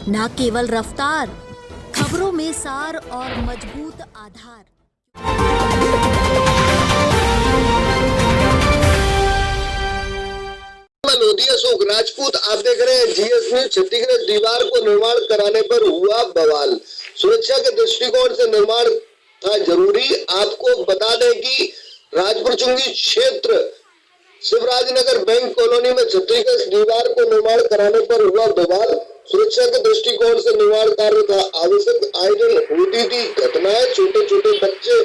न केवल रफ्तार, खबरों में सार और मजबूत आधार। लोधी अशोक राजपूत, आप देख रहे हैं जीएस न्यूज। छत्तीसगढ़ दीवार को निर्माण कराने पर हुआ बवाल। सुरक्षा के दृष्टिकोण से निर्माण था जरूरी। आपको बता दें कि राजपुर चुंगी क्षेत्र शिवराजनगर बैंक कॉलोनी में छत्तीसगढ़ दीवार को निर्माण कराने पर हुआ बवाल। सुरक्षा के दृष्टिकोण से निर्माण कार्य था आवश्यक। आयोजन होती थी घटनाएं, छोटे छोटे बच्चे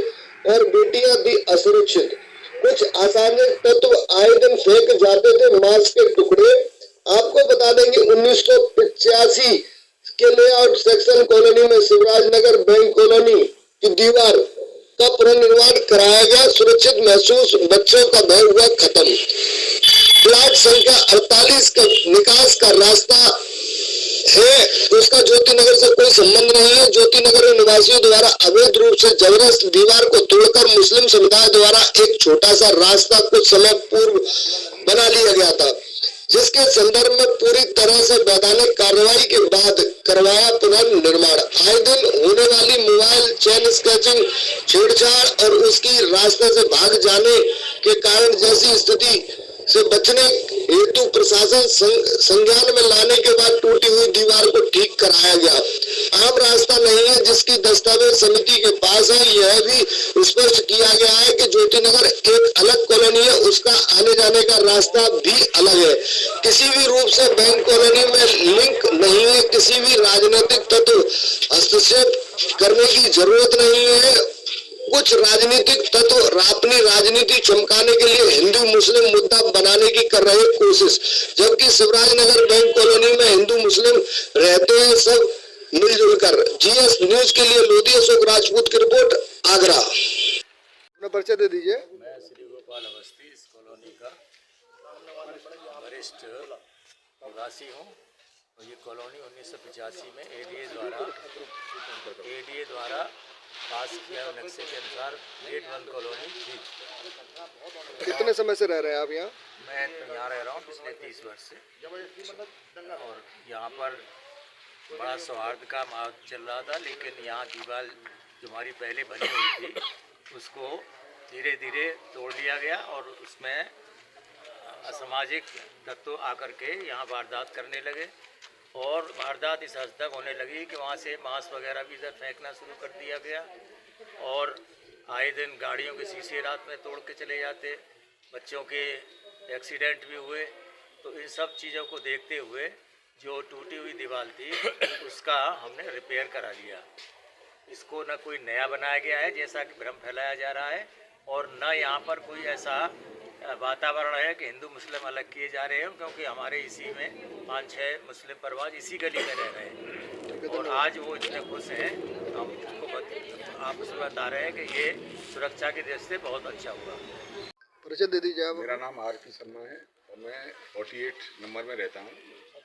और बेटियां थी असुरक्षित। कुछ असामाजिक तत्व आयोजन फेंक जाते थे मांस के टुकड़े। आपको बता दें कि 1985 के लेआउट सेक्शन कॉलोनी में शिवराजनगर बैंक कॉलोनी की दीवार का पुनर्निर्माण कराया गया। सुरक्षित महसूस, बच्चों का भय हुआ खत्म। प्लाट संख्या 48 का निकास का रास्ता है, उसका ज्योति नगर से कोई संबंध नहीं है। ज्योति नगर निवासियों द्वारा अवैध रूप से जबरदस्त दीवार को तोड़कर मुस्लिम समुदाय द्वारा एक छोटा सा रास्ता कुछ समय पूर्व बना लिया गया था, जिसके संदर्भ में पूरी तरह से वैधानिक कार्रवाई के बाद करवाया पुनर्निर्माण। आए दिन होने वाली मोबाइल चेन स्केचिंग, छेड़छाड़ और उसकी रास्ते से भाग जाने के कारण जैसी स्थिति से बचने हेतु प्रशासन संज्ञान में लाने के बाद टूटी हुई दीवार को ठीक कराया गया। आम रास्ता नहीं है जिसकी दस्तावेज समिति के पास है। यह भी स्पष्ट किया गया है कि ज्योति नगर एक अलग कॉलोनी है, उसका आने जाने का रास्ता भी अलग है। किसी भी रूप से बैंक कॉलोनी में लिंक नहीं है। किसी भी राजनीतिक तत्व हस्तक्षेप करने की जरूरत नहीं है। कुछ राजनीतिक तत्व अपनी राजनीति चमकाने के लिए हिंदू मुस्लिम मुद्दा बनाने की कर रहे कोशिश, जबकि शिवराजनगर बैंक कॉलोनी में हिंदू मुस्लिम रहते हैं सब मिलजुल कर। जीएस न्यूज के लिए लोधी अशोक राजपूत की रिपोर्ट, आगरा। अपना परिचय दे दीजिए। मैं श्री गोपाल अवस्थी, इस कॉलोनी का वरिष्ठ निवासी हूँ। और ये कॉलोनी 1985 में एडीए द्वारा पास किया नक्शे के अनुसार ग्रेड 1 कॉलोनी थी। कितने समय से रह रहे हैं आप यहाँ? मैं तो यहाँ रह रहा हूँ पिछले 30 वर्ष से। और यहाँ पर बड़ा सौहार्द का माहौल चल रहा था, लेकिन यहाँ दीवार जो हमारी पहले बनी हुई थी उसको धीरे धीरे तोड़ दिया गया और उसमें असामाजिक तत्व आकर के यहाँ वारदात करने लगे। और वारदात इस हद तक होने लगी कि वहाँ से मांस वगैरह भी इधर फेंकना शुरू कर दिया गया। और आए दिन गाड़ियों के शीशे रात में तोड़ के चले जाते, बच्चों के एक्सीडेंट भी हुए। तो इन सब चीज़ों को देखते हुए जो टूटी हुई दीवार थी उसका हमने रिपेयर करा लिया। इसको न कोई नया बनाया गया है जैसा कि भ्रम फैलाया जा रहा है, और न यहाँ पर कोई ऐसा वातावरण है कि हिंदू मुस्लिम अलग किए जा रहे हैं, क्योंकि हमारे इसी में 5-6 मुस्लिम परिवार इसी गली में रह रहे हैं। और आज वो इतने खुश हैं, हम उनको आपस में बता रहे हैं कि ये सुरक्षा की दृष्टि से बहुत अच्छा हुआ। परिचय दे दीजिए आप। मेरा नाम आरपी शर्मा है और मैं 48 नंबर में रहता हूँ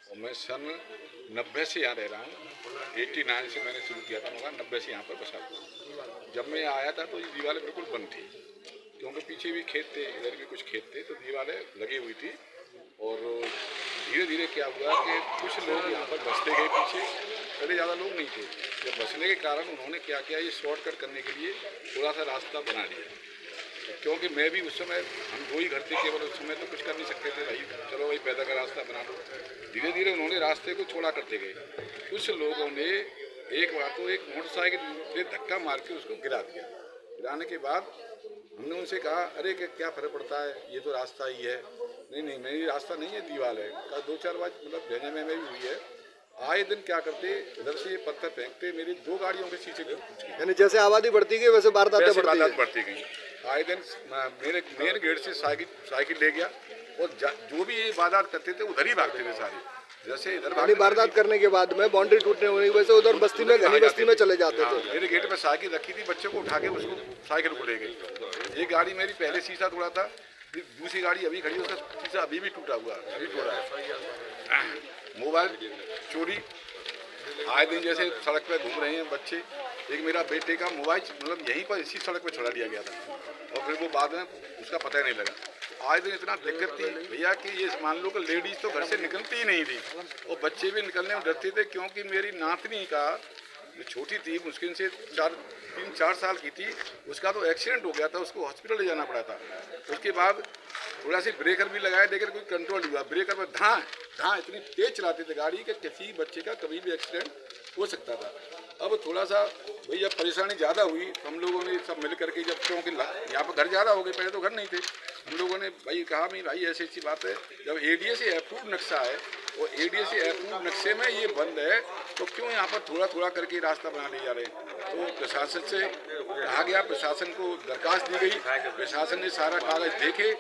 और मैं सन 90 से यहाँ रह रहा हूँ। 89 से मैंने शुरू किया था, मगर 90 से यहाँ पर बसा हुआ। जब मैं आया था तो ये दीवारें बिल्कुल बंद थी, क्योंकि पीछे भी खेत थे, इधर भी कुछ खेत थे, तो दीवारें लगी हुई थी। और धीरे धीरे क्या हुआ कि कुछ लोग यहाँ पर बसते गए पीछे। पहले ज़्यादा लोग नहीं थे। जब बसने के कारण उन्होंने क्या किया, ये शॉर्टकट करने के लिए थोड़ा सा रास्ता बना लिया। क्योंकि मैं भी उस समय, हम 2 ही घर थे केवल, उस समय तो कुछ कर नहीं सकते थे भाई, चलो भाई पैदा का रास्ता बना दो। धीरे धीरे उन्होंने रास्ते को छोड़ा करते गए। कुछ लोगों ने एक बार तो एक मोटरसाइकिल पे धक्का मार के उसको गिरा दिया। गिराने के बाद हमने उनसे कहा, अरे क्या फ़र्क पड़ता है, ये तो रास्ता ही है। नहीं, मेरी रास्ता नहीं है, दीवार है। कहा 2-4 बार मतलब भेजने में भी हुई है। आए दिन क्या करते, इधर से ये पत्थर फेंकते, मेरी 2 गाड़ियों के शीशे टूट गए। यानी जैसे आबादी बढ़ती गई वैसे वारदातें बढ़ती गई। आए दिन मेरे मेन गेट से साइकिल ले गया और जो भी ये वारदात करते थे उधर ही भागते थे सारे। जैसे इधर वारदात करने के बाद में बाउंड्री टूटने होने की वजह से उधर बस्ती में, घनी बस्ती में चले जाते थे। मेरे गेट पे साइकिल रखी थी, बच्चे को उठा के उसको साइकिल को ले गई। एक गाड़ी मेरी पहले शीशा तोड़ा था, दूसरी गाड़ी अभी खड़ी, उसका शीशा अभी भी टूटा हुआ, अभी टूटा है। मोबाइल चोरी, आए दिन जैसे सड़क पे घूम रहे हैं बच्चे। एक मेरा बेटे का मोबाइल मतलब यहीं पर इसी सड़क पे छुड़ा लिया गया था और फिर वो बाद में उसका पता ही नहीं लगा। आज दिन इतना दिक्कत थी भैया कि ये मान लो कि लेडीज तो घर से निकलती ही नहीं थी और बच्चे भी निकलने में डरते थे, क्योंकि मेरी नातनी का जो छोटी थी मुश्किल से 3-4 साल की थी, उसका तो एक्सीडेंट हो गया था, उसको हॉस्पिटल ले जाना पड़ा था। उसके बाद थोड़ा सी ब्रेकर भी लगाया लेकिन कोई कंट्रोल नहीं हुआ, ब्रेकर पर धाँ इतनी तेज चलाते थे गाड़ी कि किसी बच्चे का कभी भी एक्सीडेंट हो सकता था। अब थोड़ा सा भैया परेशानी ज़्यादा हुई तो हम लोगों ने सब मिल करके, जब क्योंकि यहाँ पर घर ज़्यादा हो गए, पहले तो घर नहीं थे, हम लोगों ने भाई कहा भाई ऐसी ऐसी बात है, जब ADA अप्रूव नक्शा है और ADA अप्रूव नक्शे में ये बंद है तो क्यों यहाँ पर थोड़ा थोड़ा करके रास्ता बना ले जा रहे हैं। तो प्रशासन से कहा गया, प्रशासन को दरखास्त दी गई, प्रशासन ने सारा कागज देखे,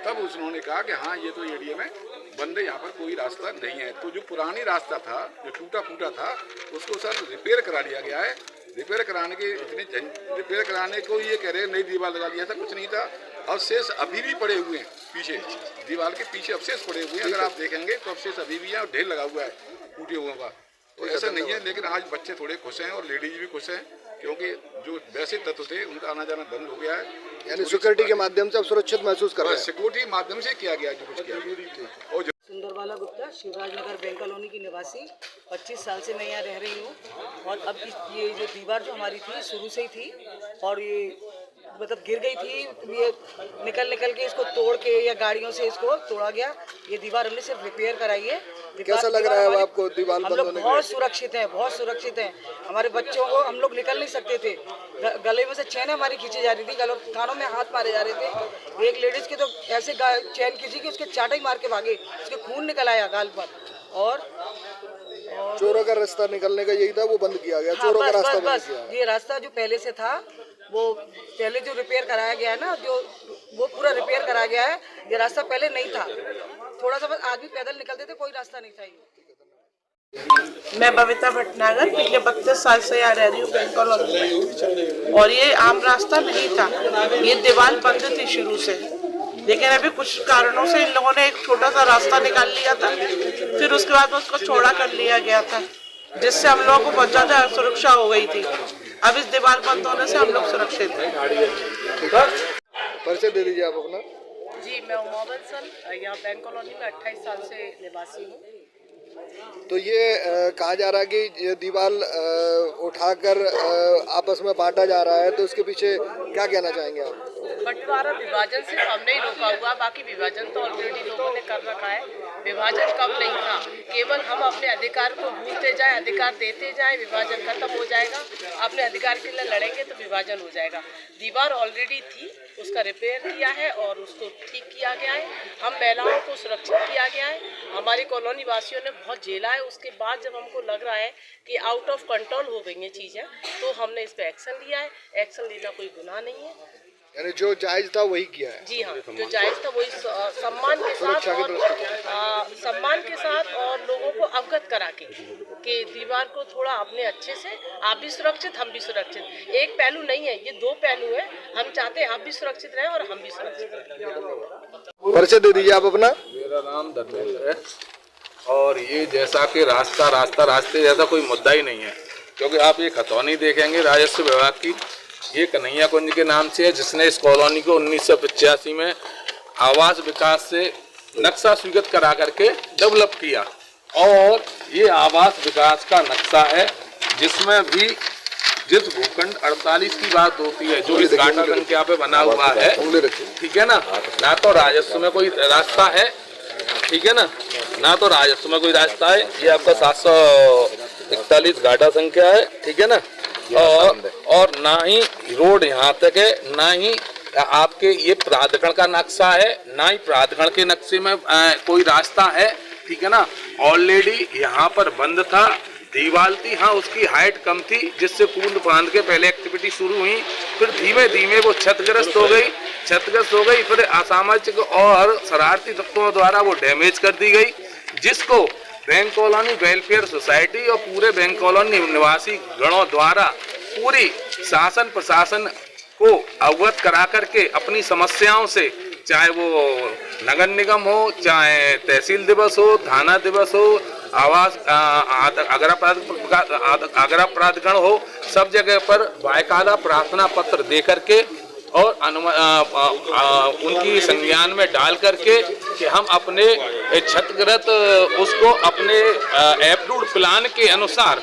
तब उन्होंने कहा कि हाँ ये तो ADA में बंद है, यहाँ पर कोई रास्ता नहीं है। तो जो पुरानी रास्ता था, जो टूटा फूटा था, उसको सर रिपेयर करा लिया गया है। रिपेयर कराने के रिपेयर कराने को ये कह रहे हैं नई दीवार लगा लिया था, कुछ नहीं था। अवशेष अभी भी पड़े हुए हैं, पीछे दीवार के पीछे अवशेष पड़े हुए हैं, अगर आप देखेंगे तो अवशेष अभी भी है और ढेर लगा हुआ है टूटे हुए का। तो ऐसा नहीं है, लेकिन आज बच्चे थोड़े खुश हैं और लेडीज भी खुश हैं, क्योंकि जो वैसे तत्व थे उनका आना जाना बंद हो गया है। यानी सिक्योरिटी के माध्यम से आप सुरक्षित महसूस कर रहे हैं? सिक्योरिटी के माध्यम से किया गया जो कुछ किया। और सुंदरबाला गुप्ता, शिवराजनगर बैंक कॉलोनी की निवासी, 25 साल से मैं यहाँ रह रही हूँ। और अब ये जो दीवार जो हमारी थी शुरू से ही थी और ये मतलब गिर गई थी, ये निकल के इसको तोड़ के या गाड़ियों से इसको तोड़ा गया। ये दीवार हमने सिर्फ रिपेयर कराई है। कैसा लग रहा है आपको दीवार हम लोग बहुत सुरक्षित हैं, बहुत सुरक्षित हैं। हमारे बच्चों को हम लोग निकल नहीं सकते थे, गले में से चैन हमारी खींची जा रही थी, कानों में हाथ मारे जा रहे थे। एक लेडीज के तो ऐसे चैन खींची कि उसके चाटा ही मार के भागे, उसके खून निकल आया गाल पर। और चोरों का रास्ता निकलने का यही था, वो बंद किया गया। चोरों का रास्ता बंद किया। ये रास्ता जो पहले से था, वो पहले जो रिपेयर कराया गया है ना, जो वो पूरा रिपेयर कराया गया है। ये रास्ता पहले नहीं था, थोड़ा सा बस आदमी पैदल निकलते थे, कोई रास्ता नहीं था ये। मैं बबीता भटनागर, पिछले 32 साल से यहाँ रह रही हूँ बैंक कॉलोनी में, और ये आम रास्ता नहीं था, ये दीवार बंद थी शुरू से। लेकिन अभी कुछ कारणों से इन लोगों ने एक छोटा सा रास्ता निकाल लिया था, फिर उसके बाद उसको चौड़ा कर लिया गया था, जिससे हम लोगों को बहुत ज़्यादा सुरक्षा हो गई थी। अब इस दीवार बंद होने से हम लोग सुरक्षित हैं। परिचय दे दीजिए आप अपना। जी, मैं उमा बंसल, यहाँ बैंक कॉलोनी में 28 साल से निवासी हूँ। तो ये कहा जा रहा है कि ये दीवार उठाकर आपस में बांटा जा रहा है, तो इसके पीछे क्या कहना चाहेंगे आप? बंटवारा विभाजन से हमने ही रोका हुआ, बाकी विभाजन तो ऑलरेडी लोगों ने कर रखा है। विभाजन कम नहीं था, केवल हम अपने अधिकार को भूलते जाए, अधिकार देते जाए, विभाजन खत्म हो जाएगा। अपने अधिकार के लिए लड़ेंगे तो विभाजन हो जाएगा। दीवार ऑलरेडी थी, उसका रिपेयर किया है और उसको ठीक किया गया है। हम महिलाओं को सुरक्षित किया गया है। हमारे कॉलोनी वासियों ने बहुत झेला है। उसके बाद जब हमको लग रहा है कि आउट ऑफ कंट्रोल हो गई हैं चीज़ें, तो हमने इस पर एक्शन लिया है। एक्शन लेना कोई गुनाह नहीं है, यानी जो जायज था वही किया है। जी हाँ, जो जायज था वही सम्मान के साथ और लोगों को अवगत करा के कि दीवार को थोड़ा अपने अच्छे से, आप भी सुरक्षित, हम भी सुरक्षित। एक पहलू नहीं है, ये दो पहलू है। हम चाहते हैं आप भी सुरक्षित रहें और हम भी सुरक्षित रहें। परिचय दे दीजिए आप अपना। मेरा नाम धर्मेंद्र है, और ये जैसा कि रास्ते जैसा कोई मुद्दा ही नहीं है, क्योंकि आप ये खतौनी देखेंगे राजस्व विभाग की, ये कन्हैया कुंज के नाम से है, जिसने इस कॉलोनी को 1985 में आवास विकास से नक्शा स्वीकृत करा करके डेवलप किया। और ये आवास विकास का नक्शा है, जिसमें भी जिस भूखंड 48 की बात होती है, जो इस घाटा संख्या पे बना हुआ है, ठीक है ना तो राजस्व में कोई रास्ता है, ठीक है ना तो राजस्व में कोई रास्ता है। ये आपका 741 घाटा संख्या है, ठीक है ना, और ना ही रोड यहाँ तक है, ना ही आपके ये प्राधिकरण का नक्शा है, ना ही प्राधिकरण के नक्शे में कोई रास्ता है, ठीक है ना। ऑलरेडी यहाँ पर बंद था, दीवार थी, हाँ उसकी हाइट कम थी, जिससे पूर्ण बांध के पहले एक्टिविटी शुरू हुई, फिर धीमे धीमे वो क्षतिग्रस्त हो गई, फिर असामाजिक और शरारती तत्वों द्वारा वो डैमेज कर दी गई, जिसको बैंक कॉलोनी वेलफेयर सोसाइटी और पूरे बैंक कॉलोनी निवासी गणों द्वारा पूरी शासन प्रशासन को अवगत करा करके अपनी समस्याओं से, चाहे वो नगर निगम हो, चाहे तहसील दिवस हो, थाना दिवस हो, आवास आगरा प्राधिकरण हो, सब जगह पर बाकायदा प्रार्थना पत्र दे करके और उनकी संज्ञान में डाल करके कि हम अपने क्षतिग्रस्त उसको अपने एप्रूव्ड प्लान के अनुसार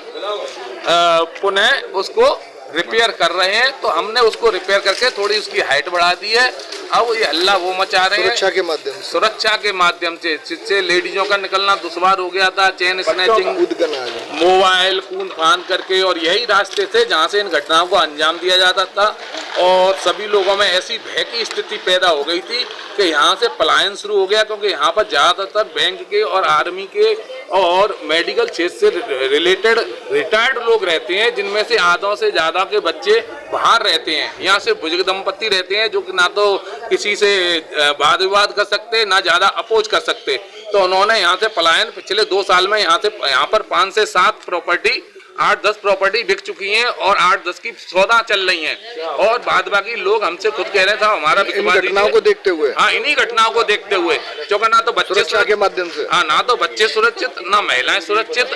पुनः उसको रिपेयर कर रहे हैं। तो हमने उसको रिपेयर करके थोड़ी उसकी हाइट बढ़ा दी है। अब ये हल्ला वो मचा रहे हैं सुरक्षा के माध्यम से, जिससे लेडीजों का निकलना दुश्वार हो गया था, चेन स्नैचिंग, मोबाइल कूद फान करके, और यही रास्ते थे जहां से इन घटनाओं को अंजाम दिया जाता था। और सभी लोगों में ऐसी भय की स्थिति पैदा हो गई थी कि यहाँ से पलायन शुरू हो गया, क्योंकि यहाँ पर ज़्यादातर बैंक के और आर्मी के और मेडिकल क्षेत्र से रिलेटेड रिटायर्ड लोग रहते हैं, जिनमें से आधों से ज़्यादा के बच्चे बाहर रहते हैं। यहाँ से बुजुर्ग दंपत्ति रहते हैं जो कि ना तो किसी से वाद विवाद कर सकते, ना ज़्यादा अपोज कर सकते। तो उन्होंने यहाँ से पलायन पिछले 2 साल में यहाँ पर 5 से 7 प्रॉपर्टी, 8-10 प्रॉपर्टी बिक चुकी हैं और 8-10 की सौदा चल रही हैं। और बाद बाकी लोग हमसे खुद कह रहे थे हमारा घटनाओं को देखते हुए, हाँ इन्हीं घटनाओं को देखते हुए, क्योंकि ना तो बच्चे सुरक्षा के माध्यम से, हाँ ना तो बच्चे सुरक्षित, ना महिलाएं सुरक्षित,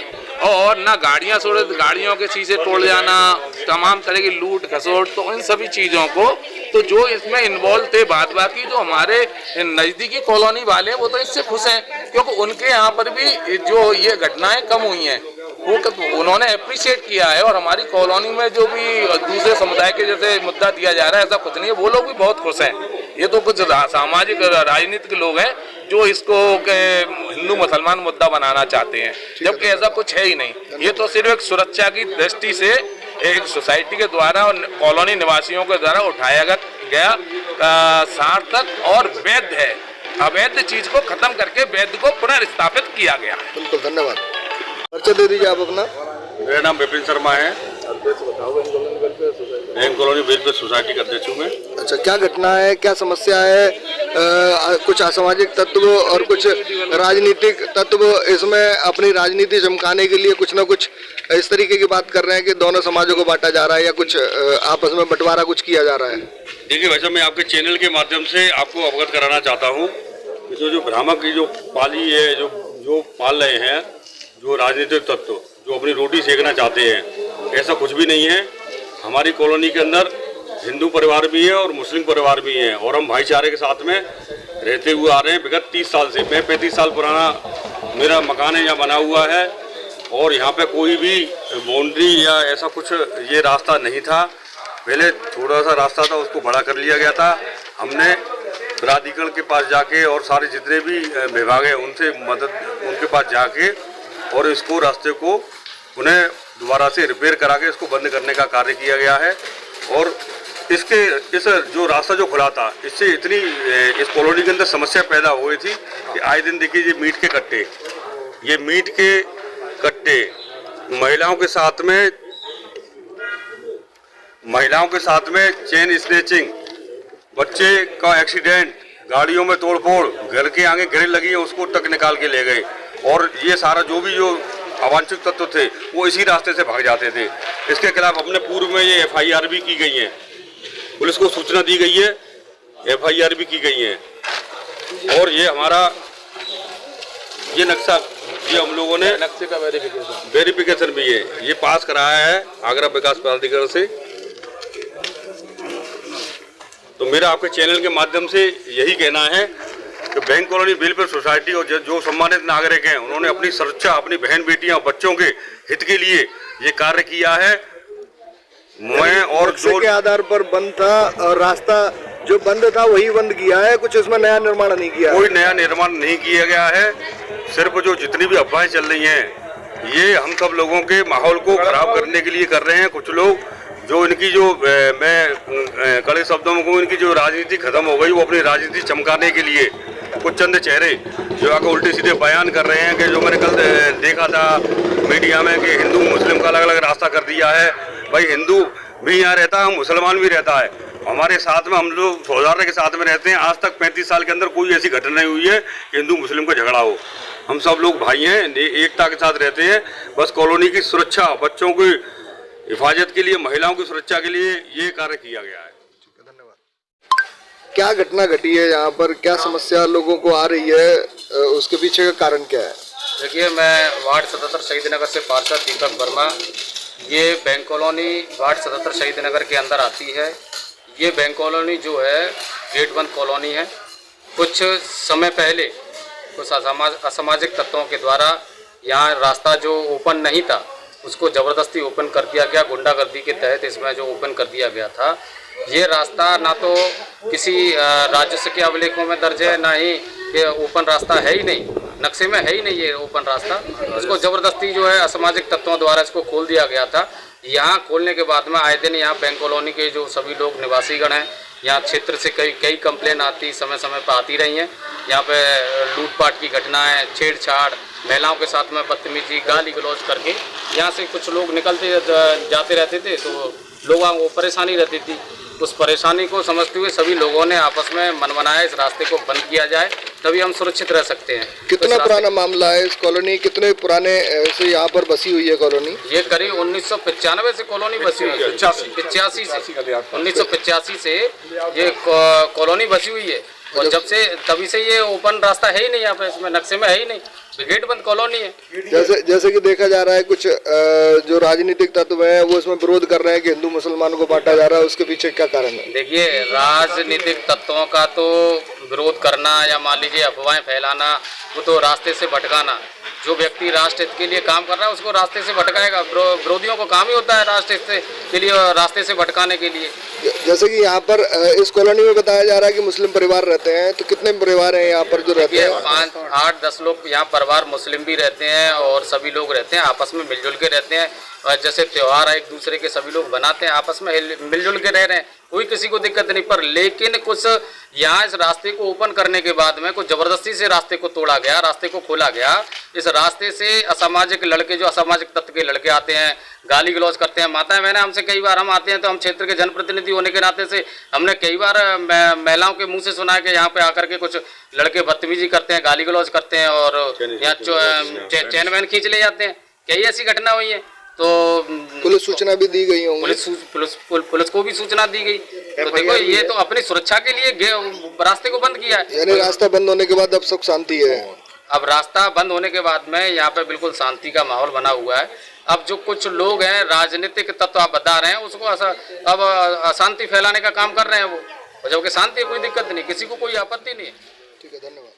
और ना गाड़ियां सुरक्षित, गाड़ियों के शीशे तोड़ जाना, तमाम तरह की लूट खसोट, तो इन सभी चीजों को तो जो इसमें इन्वॉल्व थे, बाद बाकी जो हमारे नजदीकी कॉलोनी वाले हैं वो तो इससे खुश हैं, क्योंकि उनके यहाँ पर भी जो ये घटनाएं कम हुई हैं वो उन्होंने अप्रिशिएट किया है। और हमारी कॉलोनी में जो भी दूसरे समुदाय के जैसे मुद्दा दिया जा रहा है ऐसा कुछ नहीं है, वो लोग भी बहुत खुश हैं। ये तो कुछ सामाजिक राजनीतिक लोग हैं जो इसको हिंदू मुसलमान मुद्दा बनाना चाहते हैं, जबकि ऐसा कुछ है ही नहीं। ये तो सिर्फ एक सुरक्षा की दृष्टि से एक सोसाइटी के द्वारा और कॉलोनी निवासियों के द्वारा उठाया गया सार्थक और वैध है। अवैध चीज को खत्म करके वैध को पुनर्स्थापित किया गया। बिल्कुल, धन्यवाद। परिचय दे दीजिए आप अपना। मेरा नाम विपिन शर्मा है, बैंक कॉलोनी वेलफेयर सोसाइटी का अध्यक्ष हूँ मैं। अच्छा, क्या घटना है, क्या समस्या है? कुछ असामाजिक तत्व और कुछ राजनीतिक तत्व इसमें अपनी राजनीति चमकाने के लिए कुछ ना कुछ इस तरीके की बात कर रहे हैं कि दोनों समाजों को बांटा जा रहा है या कुछ आपस में बंटवारा कुछ किया जा रहा है। देखिए वैसे मैं आपके चैनल के माध्यम से आपको अवगत कराना चाहता हूँ, जो भ्रामक की जो पाली है, जो पाल रहे हैं जो राजनीतिक तत्व जो अपनी रोटी सेकना चाहते हैं, ऐसा कुछ भी नहीं है। हमारी कॉलोनी के अंदर हिंदू परिवार भी है और मुस्लिम परिवार भी है, और हम भाईचारे के साथ में रहते हुए आ रहे हैं विगत 30 साल से। मैं 35 साल पुराना मेरा मकान है यहाँ बना हुआ है, और यहाँ पे कोई भी बाउंड्री या ऐसा कुछ ये रास्ता नहीं था। पहले थोड़ा सा रास्ता था, उसको बड़ा कर लिया गया था। हमने प्राधिकरण के पास जाके और सारे जितने भी विभाग हैं उनसे मदद, उनके पास जाके और इसको रास्ते को उन्हें दोबारा से रिपेयर करा के इसको बंद करने का कार्य किया गया है। और इस जो रास्ता जो खुला था, इससे इतनी इस कॉलोनी के अंदर समस्या पैदा हो गई थी कि आए दिन देखिए ये मीट के कट्टे महिलाओं के साथ में चेन स्नैचिंग, बच्चे का एक्सीडेंट, गाड़ियों में तोड़फोड़, घर के आगे ग्रिल लगी है उसको तक निकाल के ले गए। और ये सारा जो अवांछित तत्व थे वो इसी रास्ते से भाग जाते थे। इसके खिलाफ अपने पूर्व में ये FIR भी की गई है, पुलिस को सूचना दी गई है, FIR भी की गई है। और ये हमारा ये नक्शा, ये हम लोगों ने नक्शे का वेरिफिकेशन भी है, ये पास कराया है आगरा विकास प्राधिकरण से। तो मेरा आपके चैनल के माध्यम से यही कहना है कि बैंक कॉलोनी वेलफेयर सोसाइटी और जो सम्मानित नागरिक हैं उन्होंने अपनी सुरक्षा, अपनी बहन बेटियां, बच्चों के हित के लिए ये कार्य किया है। मैं और जो के आधार पर बंद था और रास्ता जो बंद था वही बंद किया है, कुछ इसमें नया निर्माण नहीं किया। कोई नया निर्माण नहीं किया गया है। सिर्फ जो जितनी भी अफवाहें चल रही हैं ये हम सब लोगों के माहौल को खराब करने के लिए कर रहे हैं कुछ लोग। जो इनकी मैं कड़े शब्दों में कहूँ, इनकी जो राजनीति खत्म हो गई, वो अपनी राजनीति चमकाने के लिए कुछ चंद चेहरे जो आकर उल्टे सीधे बयान कर रहे हैं कि जो मैंने कल देखा था मीडिया में कि हिंदू मुस्लिम का अलग अलग रास्ता कर दिया है। भाई हिंदू भी यहाँ रहता है, मुसलमान भी रहता है, हमारे साथ में हम लोग सौहार्द के साथ में रहते हैं। आज तक 35 साल के अंदर कोई ऐसी घटना नहीं हुई है कि हिंदू मुस्लिम का झगड़ा हो। हम सब लोग भाई हैं, एकता के साथ रहते हैं। बस कॉलोनी की सुरक्षा, बच्चों की हिफाजत के लिए, महिलाओं की सुरक्षा के लिए ये कार्य किया गया है। धन्यवाद। क्या घटना घटी है यहाँ पर, क्या समस्या लोगों को आ रही है, उसके पीछे का कारण क्या है? देखिए, मैं वार्ड 77 शहीद नगर से पार्षद दीपक वर्मा। ये बैंक कॉलोनी वार्ड 77 शहीद नगर के अंदर आती है। ये बैंक कॉलोनी जो है गेट बंद कॉलोनी है। कुछ समय पहले कुछ असामाजिक तत्वों के द्वारा यहाँ रास्ता जो ओपन नहीं था उसको ज़बरदस्ती ओपन कर दिया गया। गुंडागर्दी के तहत इसमें जो ओपन कर दिया गया था, ये रास्ता ना तो किसी राजस्व के अभिलेखों में दर्ज है, ना ही ये ओपन रास्ता है ही नहीं, नक्शे में है ही नहीं ये ओपन रास्ता। इसको ज़बरदस्ती जो है असामाजिक तत्वों द्वारा इसको खोल दिया गया था। यहाँ खोलने के बाद में आए दिन यहाँ बैंक कॉलोनी के जो सभी लोग निवासीगण हैं, यहाँ क्षेत्र से कई कंप्लेन आती समय समय पर आती रही हैं। यहाँ पे लूटपाट की घटनाएं, छेड़छाड़, महिलाओं के साथ में बदतमीजी, गाली गलौज करके यहाँ से कुछ लोग निकलते जाते रहते थे, तो लोगों को परेशानी रहती थी। उस परेशानी को समझते हुए सभी लोगों ने आपस में मन बनाया इस रास्ते को बंद किया जाए, तभी हम सुरक्षित रह सकते हैं। कितना पुराना मामला है इस कॉलोनी, कितने पुराने से यहाँ पर बसी हुई है कॉलोनी? ये करीब 1995 से कॉलोनी बसी हुई है, 85 से 1985 से ये कॉलोनी बसी हुई है। और जब से तभी से ये ओपन रास्ता है ही नहीं, यहाँ पे इसमें नक्शे में है ही नहीं, गेट बंद कॉलोनी है। जैसे कि देखा जा रहा है कुछ जो राजनीतिक तत्व हैं वो इसमें विरोध कर रहे हैं कि हिंदू मुसलमानों को बांटा जा रहा है, उसके पीछे क्या कारण है? देखिए, राजनीतिक तत्वों का तो विरोध करना या मान लीजिए अफवाहें फैलाना, वो तो रास्ते से भटकाना। जो व्यक्ति राष्ट्र हित के लिए काम कर रहा है उसको रास्ते से भटकाएगा। विरोधियों को काम ही होता है राष्ट्र हित के लिए, रास्ते से भटकाने के लिए। जैसे कि यहाँ पर इस कॉलोनी में बताया जा रहा है कि मुस्लिम परिवार रहते हैं, तो कितने परिवार हैं यहाँ पर जो रहते हैं? 5-8-10 लोग यहाँ परिवार मुस्लिम भी रहते हैं और सभी लोग रहते हैं, आपस में मिलजुल के रहते हैं। और जैसे त्यौहार एक दूसरे के सभी लोग बनाते हैं, आपस में मिलजुल के रह रहे हैं, कोई किसी को दिक्कत नहीं। पर लेकिन कुछ यहाँ इस रास्ते को ओपन करने के बाद में कुछ ज़बरदस्ती से रास्ते को तोड़ा गया, रास्ते को खोला गया। इस रास्ते से असामाजिक लड़के, जो असामाजिक तत्व के लड़के आते हैं, गाली गलौज करते हैं। माताएं बहनें हमसे कई बार, हम आते हैं तो हम क्षेत्र के जनप्रतिनिधि होने के नाते से हमने कई बार महिलाओं के मुंह से सुना है कि यहाँ पे आकर के कुछ लड़के बदतमीजी करते हैं, गाली गलौज करते हैं और यहाँ चैन वैन खींच ले जाते हैं। कई ऐसी घटना हुई है, तो पुलिस सूचना भी दी गई होंगी। पुलिस को भी सूचना दी गई। तो देखो, ये तो अपनी सुरक्षा के लिए रास्ते को बंद किया है। यानी रास्ता बंद होने के बाद अब सुख शांति है। अब रास्ता बंद होने के बाद में यहाँ पे बिल्कुल शांति का माहौल बना हुआ है। अब जो कुछ लोग हैं, राजनीतिक तत्व आप बता रहे हैं, उसको अब अशांति फैलाने का काम कर रहे हैं वो, जबकि शांति कोई दिक्कत नहीं, किसी को कोई आपत्ति नहीं है। ठीक है, धन्यवाद।